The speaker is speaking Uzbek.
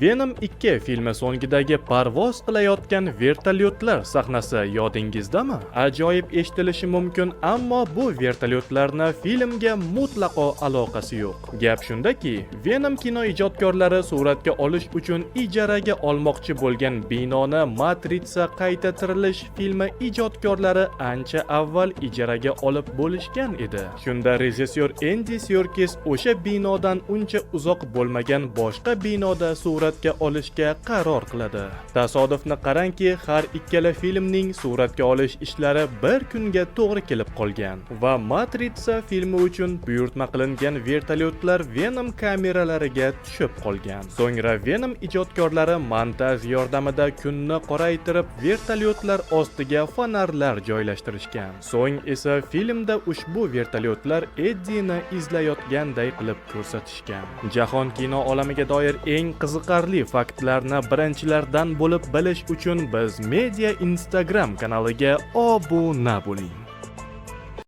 Venom 2 filmi so'ngidagi parvoz qilayotgan vertolyotlar sahnasi yodingizdami? Ajoyib eshitilishi mumkin, ammo bu vertolyotlarni filmga mutlaqo aloqasi yo'q. Gap shundaki, Venom kino ijodkorlari suratga olish uchun ijaraga olmoqchi bo'lgan binoni Matrica qayta tirilish filmi ijodkorlari ancha avval ijaraga olib bo'lishgan edi. Shunda rejissyor Andy Serkis o'sha binodan uncha uzoq bo'lmagan boshqa binoda suratga olishga qaror qiladi. Tasodifni qarangki, har ikkala filmning suratga olish ishlari bir kunga to'g'ri kelib qolgan va Matrica filmi uchun buyurtma qilingan vertolyotlar Venom kameralariga tushib qolgan. So'ngra Venom ijodkorlari montaj yordamida kunni qoraytirib vertolyotlar ostiga fonarlar joylashtirishgan. So'ng esa filmda ushbu vertolyotlar Eddini izlayotganday qilib ko'rsatishgan. Jahon kino olamiga doir eng qiziqarli faktlarni birinchilardan bo'lib bilish uchun biz Media Instagram kanaliga obuna bo'ling.